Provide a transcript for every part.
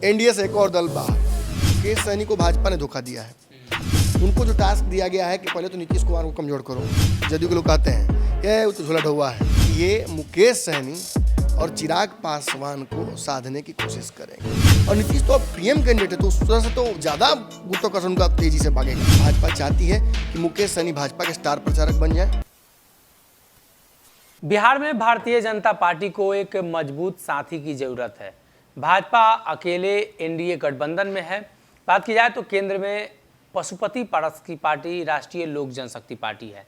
NDA से एक और दल बाहर। मुकेश सहनी को भाजपा ने धोखा दिया है। उनको जो टास्क दिया गया है कि पहले तो नीतीश कुमार को कमजोर करो, जदयू के लोग कहते हैं कि वो तो झोला ढुआ है, ये मुकेश सहनी और चिराग पासवान को साधने की कोशिश करेंगे। और नीतीश तो अब पीएम कैंडिडेट है, तो उस तरह से तो ज़्यादा गुरुत्वाकर्षण का तेजी से भागेगा। भाजपा चाहती है कि मुकेश सहनी भाजपा के स्टार प्रचारक बन जाए। बिहार में भारतीय जनता पार्टी को एक मजबूत साथी की जरूरत है। भाजपा अकेले एनडीए गठबंधन में है। बात की जाए तो केंद्र में पशुपति पारस की पार्टी राष्ट्रीय लोक जनशक्ति पार्टी है,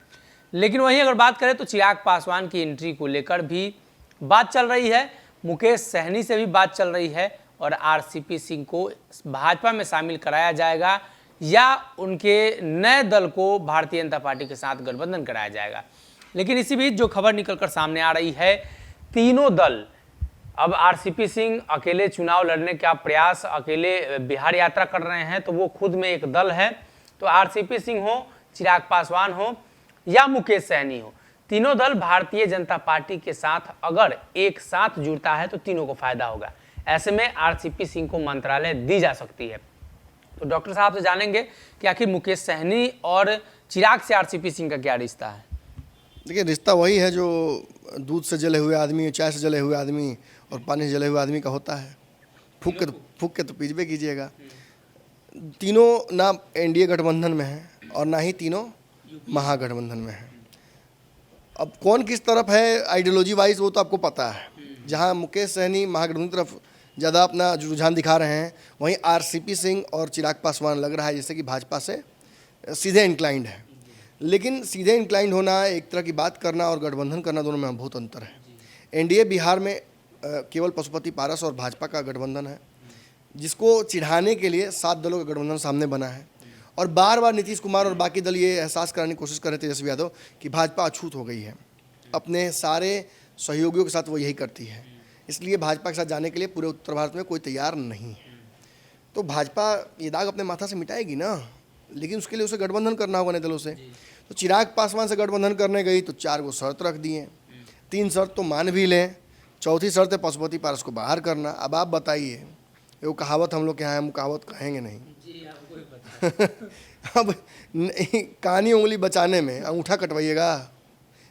लेकिन वहीं अगर बात करें तो चिराग पासवान की एंट्री को लेकर भी बात चल रही है। मुकेश सहनी से भी बात चल रही है और आरसीपी सिंह को भाजपा में शामिल कराया जाएगा या उनके नए दल को भारतीय जनता पार्टी के साथ गठबंधन कराया जाएगा। लेकिन इसी बीच जो खबर निकलकर सामने आ रही है, तीनों दल अब आरसीपी सिंह अकेले चुनाव लड़ने का प्रयास, अकेले बिहार यात्रा कर रहे हैं, तो वो खुद में एक दल है। तो आरसीपी सिंह हो, चिराग पासवान हो या मुकेश सहनी हो, तीनों दल भारतीय जनता पार्टी के साथ अगर एक साथ जुड़ता है तो तीनों को फायदा होगा। ऐसे में आरसीपी सिंह को मंत्रालय दी जा सकती है। तो डॉक्टर साहब से जानेंगे कि आखिर मुकेश सहनी और चिराग से आरसीपी सिंह का क्या रिश्ता है। देखिए, रिश्ता वही है जो दूध से जले हुए आदमी, चाय से जले हुए आदमी और पानी से जले हुए आदमी का होता है। फूक के तो पीछे कीजिएगा। तीनों ना एनडीए गठबंधन में है और ना ही तीनों महागठबंधन में है। अब कौन किस तरफ है आइडियोलॉजी वाइज वो तो आपको पता है। जहां मुकेश सहनी महागठबंधन की तरफ ज़्यादा अपना रुझान दिखा रहे हैं, वहीं आरसीपी सिंह और चिराग पासवान लग रहा है जैसे कि भाजपा से सीधे इंक्लाइंड है। लेकिन सीधे इंक्लाइंड होना, एक तरह की बात करना और गठबंधन करना, दोनों में बहुत अंतर है। एनडीए बिहार में केवल पशुपति पारस और भाजपा का गठबंधन है, जिसको चिढ़ाने के लिए 7 दलों का गठबंधन सामने बना है। और बार बार नीतीश कुमार और बाकी दल ये एहसास कराने की कोशिश कर रहे थे तेजस्वी यादव कि भाजपा अछूत हो गई है। अपने सारे सहयोगियों के साथ वो यही करती है, इसलिए भाजपा के साथ जाने के लिए पूरे उत्तर भारत में कोई तैयार नहीं है। तो भाजपा ये दाग अपने माथा से मिटाएगी ना, लेकिन उसके लिए उसे गठबंधन करना होगा नए दलों से। तो चिराग पासवान से गठबंधन करने गई तो 4 गो शर्त रख दिए। 3 शर्त तो मान भी लें, चौथी शर्त है पशुपति पारस को बाहर करना। अब आप बताइए, वो कहावत हम लोग के यहाँ है, हम कहावत कहेंगे नहीं जी, आपको ही पता। अब कानी उंगली बचाने में अंगूठा कटवाइएगा,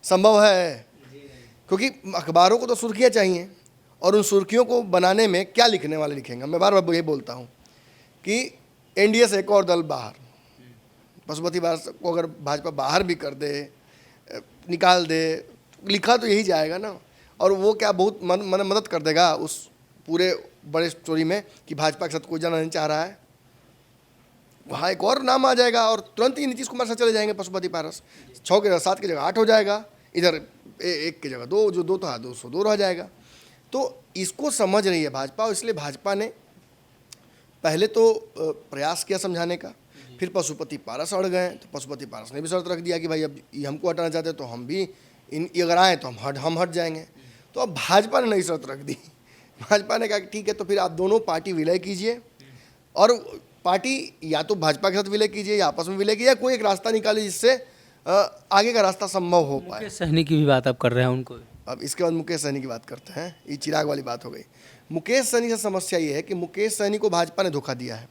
संभव है? क्योंकि अखबारों को तो सुर्खियाँ चाहिए और उन सुर्खियों को बनाने में क्या लिखने वाले लिखेंगे। मैं बार बार ये बोलता हूँ कि एनडीए से एक और दल बाहर। पशुपति पारस को अगर भाजपा बाहर भी कर दे, निकाल दे, लिखा तो यही जाएगा ना। और वो क्या बहुत मदद कर देगा उस पूरे बड़े स्टोरी में कि भाजपा के साथ कोई जाना नहीं चाह रहा है। वहाँ एक और नाम आ जाएगा और तुरंत ही नीतीश कुमार से चले जाएंगे पशुपति पारस। 6 के 7 की जगह 8 हो जाएगा, इधर 1 की जगह 2, जो 2 था 202 रह जाएगा। तो इसको समझ रही है भाजपा, और इसलिए भाजपा ने पहले तो प्रयास किया समझाने का, फिर पशुपति पारस अड़ गए तो पशुपति पारस ने भी शर्त रख दिया कि भाई अब ये हमको हटाना चाहते हैं तो हम भी अगर आए तो हम हट जाएंगे। तो अब भाजपा ने नई शर्त रख दी। भाजपा ने कहा कि ठीक है, तो फिर आप दोनों पार्टी विलय कीजिए और पार्टी या तो भाजपा के साथ विलय कीजिए या आपस में विलय कीजिए, कोई एक रास्ता निकालिए जिससे आगे का रास्ता संभव हो पाए। मुकेश सहनी की भी बात आप कर रहे हैं उनको। अब इसके बाद मुकेश सहनी की बात करते हैं। ये चिराग वाली बात हो गई। मुकेश सहनी से समस्या ये है कि मुकेश सहनी को भाजपा ने धोखा दिया है।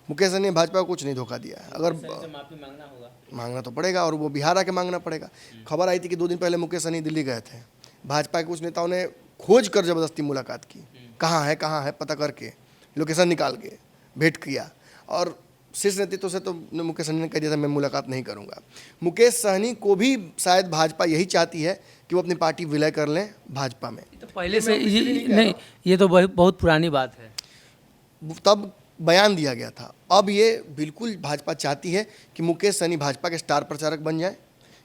मुकेश सहनी ने भाजपा को कुछ नहीं धोखा दिया है। अगर माफी मांगना होगा, मांगना तो पड़ेगा, और वो बिहार आके मांगना पड़ेगा। खबर आई थी कि 2 दिन पहले मुकेश सहनी दिल्ली गए थे। भाजपा के कुछ नेताओं ने खोज कर जबरदस्ती मुलाकात की, कहाँ है पता करके, लोकेशन निकाल के भेंट किया। और शीर्ष नेतृत्व से तो मुकेश सहनी ने कह दिया था मैं मुलाकात नहीं करूंगा। मुकेश सहनी को भी शायद भाजपा यही चाहती है कि वो अपनी पार्टी विलय कर लें भाजपा में। तो पहले से नहीं, ये तो बहुत पुरानी बात है। तब बयान दिया गया था। अब ये बिल्कुल भाजपा चाहती है कि मुकेश सहनी भाजपा के स्टार प्रचारक बन जाए,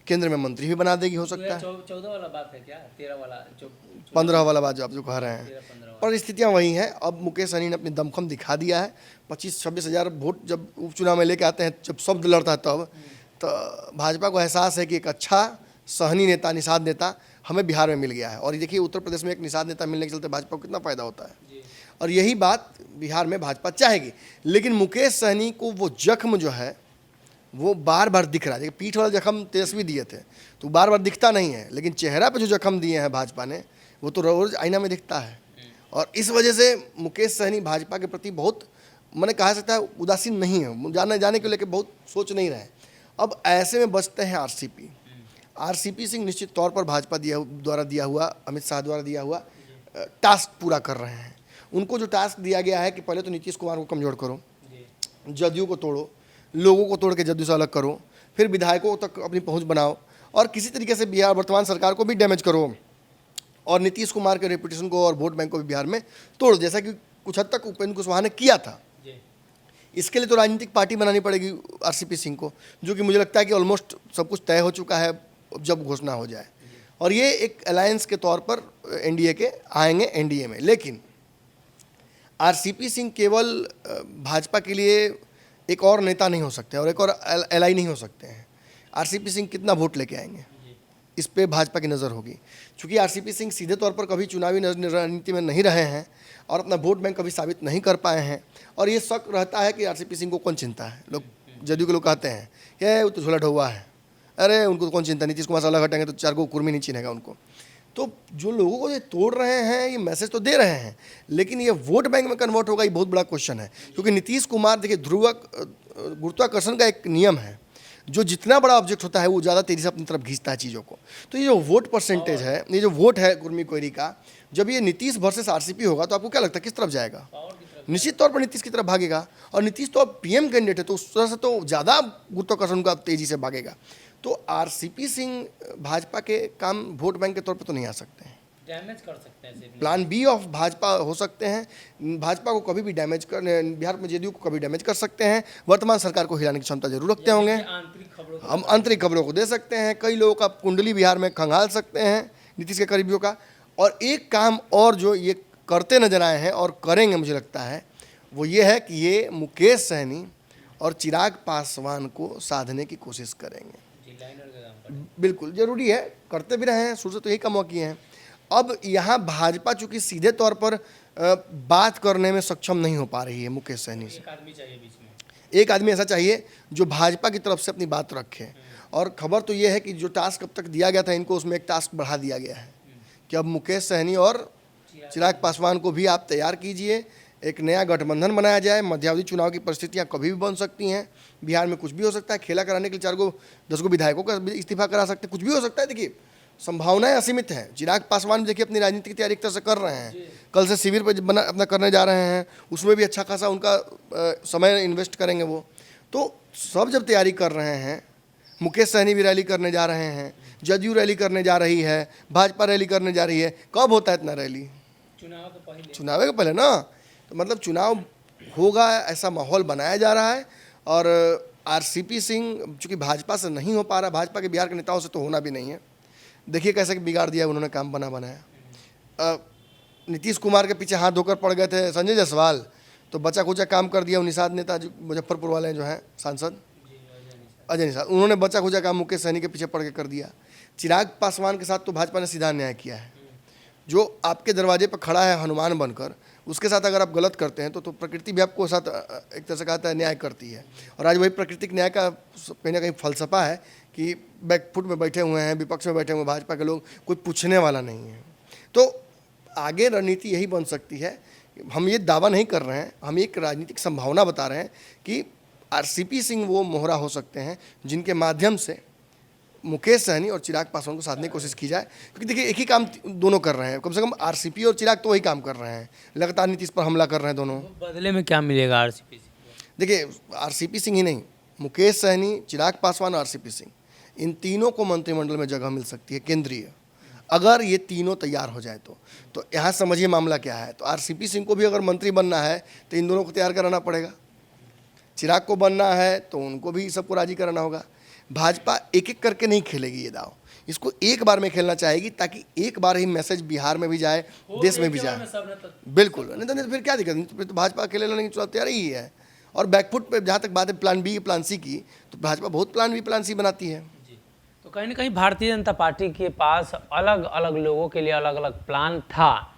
केंद्र में मंत्री भी बना देगी, हो सकता है। 14 वाला बात है क्या? 13 वाला जो 15 वाला बात जो आप जो कह रहे हैं, पर स्थितियाँ वही हैं। अब मुकेश सहनी ने अपनी दमखम दिखा दिया है। 25-26 हज़ार वोट जब उपचुनाव में लेके आते हैं, जब शब्द लड़ता है तब तो भाजपा को एहसास है कि एक अच्छा सहनी नेता, निषाद नेता हमें बिहार में मिल गया है। और देखिए उत्तर प्रदेश में एक निषाद नेता मिलने के चलते भाजपा को कितना फ़ायदा होता है, और यही बात बिहार में भाजपा चाहेगी। लेकिन मुकेश सहनी को वो जख्म जो है वो बार बार दिख रहा है। पीठ वाला जख्म तेजस्वी दिए थे तो बार बार दिखता नहीं है, लेकिन चेहरा पे जो जख्म दिए हैं भाजपा ने वो तो रोज आईना में दिखता है। और इस वजह से मुकेश सहनी भाजपा के प्रति बहुत, मैंने कहा सकता है, उदासीन नहीं है, जाने को लेकर बहुत सोच नहीं रहे। अब ऐसे में बचते हैं आरसीपी सिंह निश्चित तौर पर भाजपा द्वारा दिया हुआ, अमित शाह द्वारा दिया हुआ टास्क पूरा कर रहे हैं। उनको जो टास्क दिया गया है कि पहले तो नीतीश कुमार को कमजोर करो, जदयू को तोड़ो, लोगों को तोड़ के जदयू से अलग करो, फिर विधायकों तक अपनी पहुंच बनाओ और किसी तरीके से बिहार वर्तमान सरकार को भी डैमेज करो और नीतीश कुमार के रेपुटेशन को और वोट बैंक को भी बिहार में तोड़, जैसा कि कुछ हद तक उपेंद्र कुशवाहा ने किया था। इसके लिए तो राजनीतिक पार्टी बनानी पड़ेगी आरसीपी सिंह को, जो कि मुझे लगता है कि ऑलमोस्ट सब कुछ तय हो चुका है जब घोषणा हो जाए, और ये एक अलायंस के तौर पर एनडीए के आएंगे एनडीए में। लेकिन आरसीपी सिंह केवल भाजपा के लिए एक और नेता नहीं हो सकते और एक और एलाई नहीं हो सकते हैं। आरसीपी सिंह कितना वोट लेके आएंगे, इस पे भाजपा की नज़र होगी। चूँकि आरसीपी सिंह सीधे तौर पर कभी चुनावी राजनीति में नहीं रहे हैं और अपना वोट बैंक कभी साबित नहीं कर पाए हैं, और ये शक रहता है कि आरसीपी सिंह को कौन चिंता है। लोग जदयू के लोग कहते हैं ये वो तो झोला ढौवा है, अरे उनको तो कौन चिंता, नीतीश कुमार से अलग हटेंगे तो 4 को कुर्मी नहीं चिनेगा उनको। तो जो लोगों को ये तोड़ रहे हैं, ये मैसेज तो दे रहे हैं, लेकिन ये वोट बैंक में कन्वर्ट होगा, ये बहुत बड़ा क्वेश्चन है। क्योंकि नीतीश कुमार, देखिए, गुरुत्वाकर्षण का एक नियम है, जो जितना बड़ा ऑब्जेक्ट होता है वो ज़्यादा तेज़ी से अपनी तरफ खींचता है चीज़ों को। तो ये जो वोट परसेंटेज है, ये जो वोट है कुर्मी कोयरी का, जब ये नीतीश वर्सेस आरसीपी होगा तो आपको क्या लगता है किस तरफ जाएगा? निश्चित तौर पर नीतीश की तरफ भागेगा, और नीतीश तो अब पीएम कैंडिडेट है, तो उस तरह से तो ज़्यादा गुरुत्वाकर्षण का तेज़ी से भागेगा। तो आरसीपी सिंह भाजपा के काम वोट बैंक के तौर पर तो नहीं आ सकते हैं, डैमेज कर सकते हैं, प्लान बी ऑफ भाजपा हो सकते हैं। भाजपा को कभी भी डैमेज कर, बिहार में जदयू को कभी डैमेज कर सकते हैं, वर्तमान सरकार को हिलाने की क्षमता जरूर रखते होंगे। हम आंतरिक खबरों को दे सकते हैं, कई लोगों का कुंडली बिहार में खंगाल सकते हैं नीतीश के करीबियों का। और एक काम और जो ये करते नजर आए हैं और करेंगे, मुझे लगता है, वो ये है कि ये मुकेश सहनी और चिराग पासवान को साधने की कोशिश करेंगे। बिल्कुल जरूरी है, करते भी रहे हैं, शुरू से तो यही काम किए हैं। अब यहाँ भाजपा चूंकि सीधे तौर पर बात करने में सक्षम नहीं हो पा रही है मुकेश सहनी से, एक आदमी ऐसा चाहिए जो भाजपा की तरफ से अपनी बात रखे। और खबर तो ये है कि जो टास्क अब तक दिया गया था इनको, उसमें एक टास्क बढ़ा दिया गया है कि अब मुकेश सहनी और चिराग पासवान को भी आप तैयार कीजिए, एक नया गठबंधन बनाया जाए। मध्यावधि चुनाव की परिस्थितियां कभी भी बन सकती हैं, बिहार में कुछ भी हो सकता है, खेला कराने के लिए 4 को 10 को विधायकों का इस्तीफा करा सकते हैं, कुछ भी हो सकता है। देखिए, संभावनाएं असीमित हैं। चिराग पासवान देखिए अपनी राजनीति की तैयारी एक तरह से कर रहे हैं, कल से शिविर पर अपना करने जा रहे हैं, उसमें भी अच्छा खासा उनका समय इन्वेस्ट करेंगे वो। तो सब जब तैयारी कर रहे हैं, मुकेश सहनी भी रैली करने जा रहे हैं, जदयू रैली करने जा रही है, भाजपा रैली करने जा रही है। कब होता है इतना रैली? चुनाव के पहले ना। तो मतलब चुनाव होगा ऐसा माहौल बनाया जा रहा है। और आरसीपी सिंह चूँकि भाजपा से नहीं हो पा रहा, भाजपा के बिहार के नेताओं से तो होना भी नहीं है। देखिए कैसे बिगाड़ दिया उन्होंने काम बनाया। नीतीश कुमार के पीछे हाथ धोकर पड़ गए थे संजय जायसवाल, तो बचा खुचा काम कर दिया निषाद नेता जो मुजफ्फरपुर वाले जो हैं सांसद अजय निषाद, उन्होंने बचा खुचा काम मुकेश सहनी के पीछे पड़ के कर दिया। चिराग पासवान के साथ तो भाजपा ने सीधा अन्याय किया है। जो आपके दरवाजे पर खड़ा है हनुमान बनकर, उसके साथ अगर आप गलत करते हैं तो प्रकृति भी आपको साथ एक तरह से कहता है न्याय करती है। और आज वही प्राकृतिक न्याय का कहीं ना कहीं फलसफा है कि बैकफुट में बैठे हुए हैं, विपक्ष में बैठे हुए भाजपा के लोग, कोई पूछने वाला नहीं है। तो आगे रणनीति यही बन सकती है। हम ये दावा नहीं कर रहे हैं, हम एक राजनीतिक संभावना बता रहे हैं कि आरसीपी सिंह वो मोहरा हो सकते हैं जिनके माध्यम से मुकेश सहनी और चिराग पासवान को साधने की कोशिश की जाए। क्योंकि देखिए एक ही काम दोनों कर रहे हैं, कम से कम आरसीपी और चिराग तो वही काम कर रहे हैं, लगातार नीतीश पर हमला कर रहे हैं दोनों। बदले में क्या मिलेगा आरसीपी सिंह? देखिए आरसीपी सिंह ही नहीं, मुकेश सहनी, चिराग पासवान और आरसीपी सिंह, इन तीनों को मंत्रिमंडल में जगह मिल सकती है केंद्रीय, अगर ये तीनों तैयार हो जाए तो यहाँ समझिए मामला क्या है। तो आरसीपी सिंह को भी अगर मंत्री बनना है तो इन दोनों को तैयार कराना पड़ेगा, चिराग को बनना है तो उनको भी सबको राजी कराना होगा। भाजपा एक एक करके नहीं खेलेगी ये दाव, इसको एक बार में खेलना चाहेगी ताकि एक बार ही मैसेज बिहार में भी जाए, देश में भी जाए। बिल्कुल, नहीं तो फिर क्या दिक्कत, फिर तो भाजपा अकेले लड़ने की चुनाव तैयार ही है। और बैकफुट पे जहाँ तक बात है प्लान बी प्लान सी की, तो भाजपा बहुत प्लान बी प्लान सी बनाती है। तो कहीं ना कहीं भारतीय जनता पार्टी के पास अलग अलग लोगों के लिए अलग अलग प्लान था,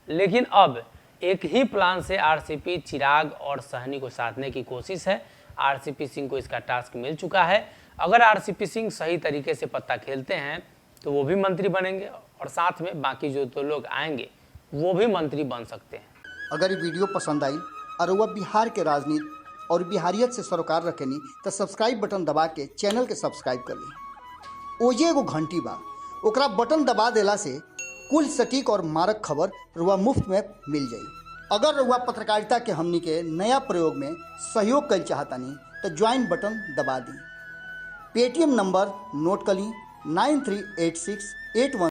लेकिन अब एक ही प्लान से आरसीपी, चिराग और सहनी को साधने की कोशिश है। आरसीपी सिंह को इसका टास्क मिल चुका है। अगर आरसीपी सिंह सही तरीके से पत्ता खेलते हैं तो वो भी मंत्री बनेंगे और साथ में बाकी जो 2 लोग आएंगे वो भी मंत्री बन सकते हैं। अगर ये वीडियो पसंद आई और वह बिहार के राजनीति और बिहारियत से सरोकार रखेनी तो सब्सक्राइब बटन दबा के चैनल के सब्सक्राइब कर ली। ओजे एगो घंटी बा, ओकरा बटन दबा देला से कुल सटीक और मारक खबर रुआ मुफ्त में मिल जाई। अगर रुआ पत्रकारिता के हमनी के नया प्रयोग में सहयोग कर चाहतानी तो ज्वाइन बटन दबा दी। पेटीएम नंबर नोट कर ली 938681